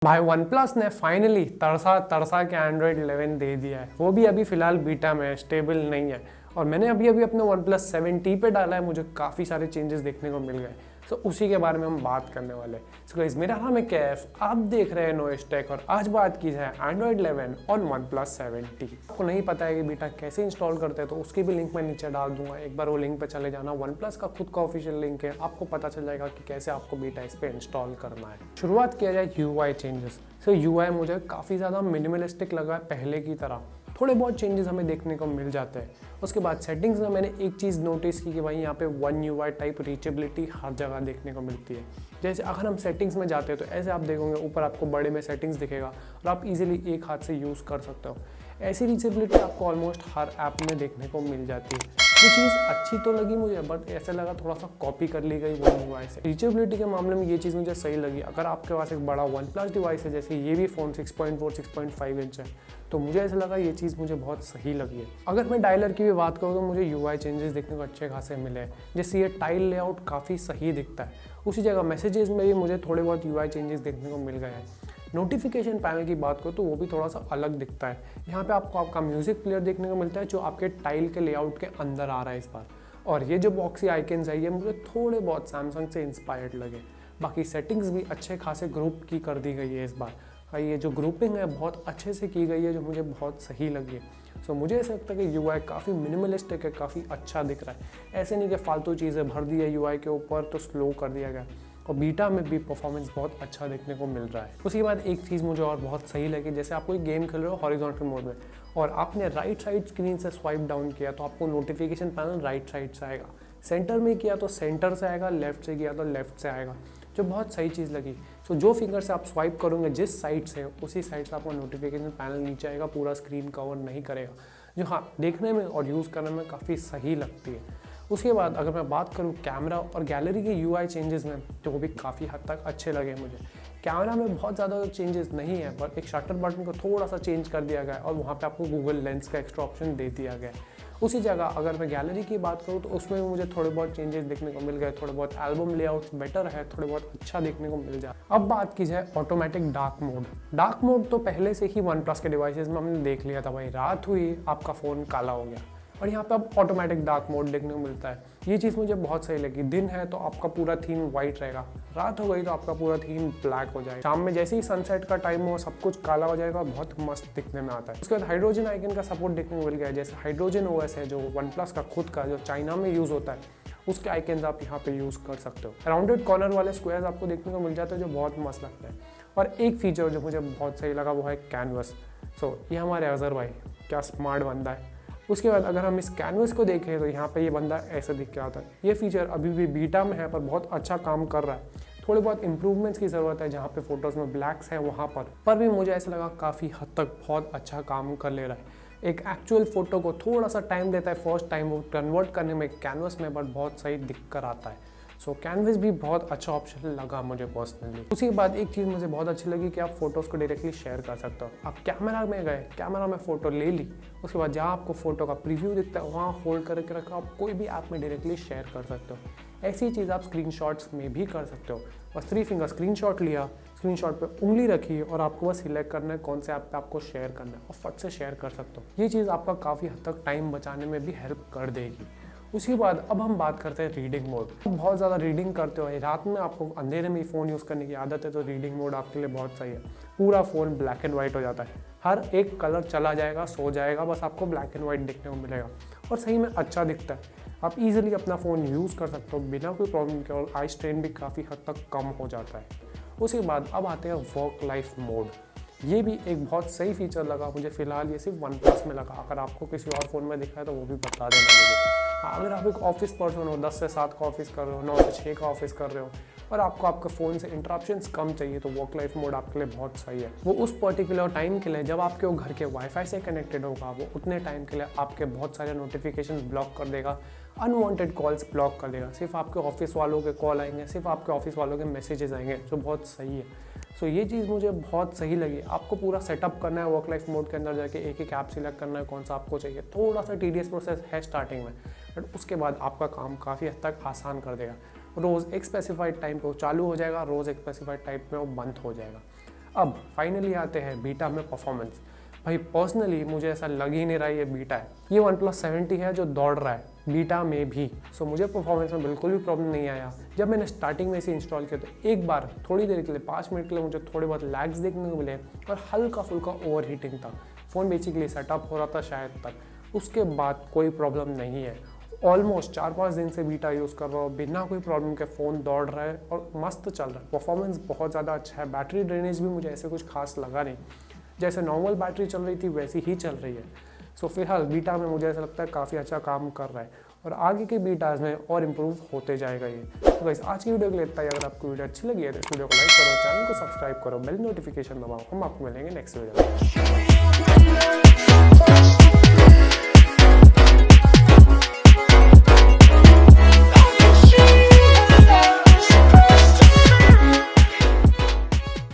भाई OnePlus ने finally तरसा के एंड्रॉयड 11 दे दिया है। वो भी अभी फिलहाल बीटा में है, स्टेबल नहीं है। और मैंने अभी अपने OnePlus 7T पे डाला है, मुझे काफ़ी सारे चेंजेस देखने को मिल गए। तो उसी के बारे में हम बात करने वाले हैं। सो गाइस, मेरा नाम है कैफ, आप देख रहे हैं NoisTech और आज बात की जाए एंड्रॉयड 11 और OnePlus 7T। आपको नहीं पता है कि बीटा कैसे इंस्टॉल करते हैं तो उसकी भी लिंक मैं नीचे डाल दूंगा, एक बार वो लिंक पे चले जाना। OnePlus का खुद का ऑफिशियल लिंक है, आपको पता चल जाएगा कि कैसे आपको बीटा इस पर इंस्टॉल करना है। शुरुआत किया जाए UI चेंजेस। सो UI मुझे काफ़ी ज़्यादा मिनिमलिस्टिक लगा है पहले की तरह, थोड़े बहुत चेंजेस हमें देखने को मिल जाते हैं। उसके बाद सेटिंग्स में मैंने एक चीज़ नोटिस की कि भाई यहाँ पे One UI टाइप रीचेबिलिटी हर जगह देखने को मिलती है। जैसे अगर हम सेटिंग्स में जाते हैं तो ऐसे आप देखोगे ऊपर आपको बड़े में सेटिंग्स दिखेगा और आप इजीली एक हाथ से यूज़ कर सकते हो। ऐसी रीचेबिलिटी आपको ऑलमोस्ट हर ऐप में देखने को मिल जाती है। ये चीज़ अच्छी तो लगी मुझे, बट ऐसा लगा थोड़ा सा कॉपी कर ली गई One UI से। रीचेबिलिटी के मामले में ये चीज़ मुझे सही लगी। अगर आपके पास एक बड़ा OnePlus डिवाइस है, जैसे ये भी फ़ोन 6.4 6.5 इंच है, तो मुझे ऐसा लगा ये चीज़ मुझे बहुत सही लगी है। अगर मैं डायलर की भी बात करूँ तो मुझे UI चेंजेस देखने को अच्छे खासे मिले हैं। जैसे ये टाइल लेआउट काफ़ी सही दिखता है। उसी जगह मैसेजेस में भी मुझे थोड़े बहुत UI चेंजेस देखने को मिल गए हैं। नोटिफिकेशन पैनल की बात करो तो वो भी थोड़ा सा अलग दिखता है। यहाँ पे आपको आपका म्यूजिक प्लेयर देखने को मिलता है जो आपके टाइल के लेआउट के अंदर आ रहा है इस बार। और ये जो बॉक्सी आइकन्स है ये मुझे थोड़े बहुत सैमसंग से इंस्पायर्ड लगे। बाकी सेटिंग्स भी अच्छे खासे ग्रुप की कर दी गई है इस बार। ये जो ग्रुपिंग है बहुत अच्छे से की गई है, जो मुझे बहुत सही लगी है। सो मुझे ऐसा लगता है कि UI काफ़ी मिनिमलिस्टिक है, काफ़ी अच्छा दिख रहा है। ऐसे नहीं कि फालतू चीज़ें भर दी है UI के ऊपर तो स्लो कर दिया गया। और बीटा में भी परफॉर्मेंस बहुत अच्छा देखने को मिल रहा है। उसके बाद एक चीज़ मुझे और बहुत सही लगी, जैसे आप कोई गेम खेल रहे हो हॉरिजॉन्टल मोड में और आपने राइट साइड स्क्रीन से स्वाइप डाउन किया तो आपको नोटिफिकेशन पैनल राइट साइड से आएगा। सेंटर में किया तो सेंटर से आएगा, लेफ्ट से किया तो लेफ्ट से आएगा, जो बहुत सही चीज़ लगी। सो जो फिंगर से आप स्वाइप करोगे जिस साइड से, उसी साइड से आपका नोटिफिकेशन पैनल नीचे आएगा, पूरा स्क्रीन कवर नहीं करेगा, जो हाँ देखने में और यूज़ करने में काफ़ी सही लगती है। उसके बाद अगर मैं बात करूँ कैमरा और गैलरी के UI चेंजेस में, तो वो भी काफ़ी हद तक अच्छे लगे मुझे। कैमरा में बहुत ज़्यादा चेंजेस नहीं है, पर एक शटर बटन को थोड़ा सा चेंज कर दिया गया है और वहाँ पे आपको गूगल लेंस का एक्स्ट्रा ऑप्शन दे दिया गया है। उसी जगह अगर मैं गैलरी की बात करूँ तो उसमें मुझे थोड़े बहुत चेंजेस देखने को मिल गए। थोड़े बहुत एल्बम लेआउट्स बेटर है, थोड़े बहुत अच्छा देखने को मिल जाए। अब बात की जाए automatic dark mode. Dark mode तो पहले से ही OnePlus के डिवाइसेस में हमने देख लिया था। भाई रात हुई आपका फ़ोन काला हो गया और यहाँ पे अब ऑटोमेटिक डार्क मोड देखने को मिलता है। ये चीज़ मुझे बहुत सही लगी। दिन है तो आपका पूरा थीम वाइट रहेगा, रात हो गई तो आपका पूरा थीम ब्लैक हो जाएगा। शाम में जैसे ही सनसेट का टाइम हो सब कुछ काला हो जाएगा और बहुत मस्त दिखने में आता है। उसके बाद हाइड्रोजन आइकन का सपोर्ट देखने को मिल गया है। जैसे हाइड्रोजन OS है जो OnePlus का खुद का, जो चाइना में यूज़ होता है, उसके आइकन्स आप यहाँ पे यूज़ कर सकते हो। राउंडेड कॉर्नर वाले स्क्वायर्स आपको देखने को मिल जाते हैं जो बहुत मस्त लगता है। और एक फीचर जो मुझे बहुत सही लगा वो है कैनवस। सो ये हमारे अजहर भाई क्या स्मार्ट बंदा है। उसके बाद अगर हम इस कैनवस को देखें तो यहाँ पे ये बंदा ऐसे दिख के आता है। ये फीचर अभी भी बीटा में है पर बहुत अच्छा काम कर रहा है। थोड़े बहुत इंप्रूवमेंट्स की ज़रूरत है, जहाँ पे फोटोज़ में ब्लैक्स है वहाँ पर भी मुझे ऐसा लगा काफ़ी हद तक बहुत अच्छा काम कर ले रहा है। एक एक्चुअल फ़ोटो को थोड़ा सा टाइम देता है फर्स्ट टाइम वो कन्वर्ट करने में कैनवस में, बट बहुत सही दिख कर आता है। सो कैनवस भी बहुत अच्छा ऑप्शन लगा मुझे पर्सनली। उसके बाद एक चीज़ मुझे बहुत अच्छी लगी कि आप फोटोज़ को डायरेक्टली शेयर कर सकते हो। आप कैमरा में गए, कैमरा में फ़ोटो ले ली, उसके बाद जहाँ आपको फ़ोटो का प्रीव्यू दिखता है वहाँ होल्ड करके रखा, आप कोई भी ऐप में डायरेक्टली शेयर कर सकते हो। ऐसी चीज़ आप स्क्रीनशॉट्स में भी कर सकते हो। बस 3 फिंगर स्क्रीनशॉट लिया, स्क्रीनशॉट पे उंगली रखी और आपको बस सिलेक्ट करना है कौन से ऐप पे आपको शेयर करना है और फट से शेयर कर सकते हो। ये चीज़ आपका काफ़ी हद तक टाइम बचाने में भी हेल्प कर देगी। उसके बाद अब हम बात करते हैं रीडिंग मोड। बहुत ज़्यादा रीडिंग करते हो, रात में आपको अंधेरे में ही फ़ोन यूज़ करने की आदत है, तो रीडिंग मोड आपके लिए बहुत सही है। पूरा फ़ोन ब्लैक एंड वाइट हो जाता है, हर एक कलर चला जाएगा, सो जाएगा, बस आपको ब्लैक एंड वाइट देखने को मिलेगा और सही में अच्छा दिखता है। आप इजीली अपना फ़ोन यूज़ कर सकते हो बिना कोई प्रॉब्लम के और आई स्ट्रेन भी काफ़ी हद तक कम हो जाता है। उसके बाद अब आते हैं वर्क लाइफ मोड। ये भी एक बहुत सही फीचर लगा मुझे। फ़िलहाल ये सिर्फ OnePlus में लगा, अगर आपको किसी और फ़ोन में दिखा है तो वो भी बता देना मुझे। हाँ, अगर आप एक ऑफिस पर्सन हो, 10 से 7 का ऑफिस कर रहे हो, 9 से 6 का ऑफिस कर रहे हो और आपको आपके फ़ोन से इंटरप्शंस कम चाहिए, तो वर्क लाइफ मोड आपके लिए बहुत सही है। वो उस पर्टिकुलर टाइम के लिए जब आपके वो घर के वाईफाई से कनेक्टेड होगा, वो उतने टाइम के लिए आपके बहुत सारे नोटिफिकेशन ब्लॉक कर देगा, अनवांटेड कॉल्स ब्लॉक कर देगा। सिर्फ आपके ऑफिस वालों के कॉल आएंगे, सिर्फ आपके ऑफिस वालों के मैसेजेस आएंगे, जो बहुत सही है। सो ये चीज़ मुझे बहुत सही लगी। आपको पूरा सेटअप करना है वर्क लाइफ मोड के अंदर जाके, एक एक ऐप सिलेक्ट करना है कौन सा आपको चाहिए। थोड़ा सा टीडियस प्रोसेस है स्टार्टिंग में, बट उसके बाद आपका काम काफ़ी हद तक आसान कर देगा। रोज़ एक स्पेसिफाइड टाइम पे वो चालू हो जाएगा, रोज़ एक स्पेसिफाइड टाइम पे वो बंद हो जाएगा। अब फाइनली आते हैं बीटा में परफॉर्मेंस। भाई पर्सनली मुझे ऐसा लग ही नहीं रहा ये बीटा है, ये OnePlus 70 है जो दौड़ रहा है बीटा में भी। सो मुझे परफॉर्मेंस में बिल्कुल भी प्रॉब्लम नहीं आया। जब मैंने स्टार्टिंग में इसे इंस्टॉल किया तो एक बार थोड़ी देर के लिए 5 मिनट के लिए मुझे थोड़े बहुत लैग्स देखने को मिले और हल्का फुल्का ओवर हीटिंग था। फ़ोन बेसिकली सेटअप हो रहा था शायद तक, उसके बाद कोई प्रॉब्लम नहीं है। ऑलमोस्ट 4-5 दिन से बीटा यूज़ कर रहा हूँ, बिना कोई प्रॉब्लम के फ़ोन दौड़ रहा है और मस्त चल रहा है। परफॉर्मेंस बहुत ज़्यादा अच्छा है, बैटरी ड्रेनेज भी मुझे ऐसे कुछ खास लगा नहीं, जैसे नॉर्मल बैटरी चल रही थी वैसी ही चल रही है। सो फिलहाल बीटा में मुझे ऐसा लगता है काफ़ी अच्छा काम कर रहा है और आगे के बीटाज में और इम्प्रूव होते जाएगा ये। तो गाइस आज की वीडियो के लिए इतना ही। अगर आपको वीडियो अच्छी लगी है तो इस वीडियो को लाइक करो, चैनल को सब्सक्राइब करो, बेल नोटिफिकेशन दबाओ। हम आपको मिलेंगे नेक्स्ट वीडियो में।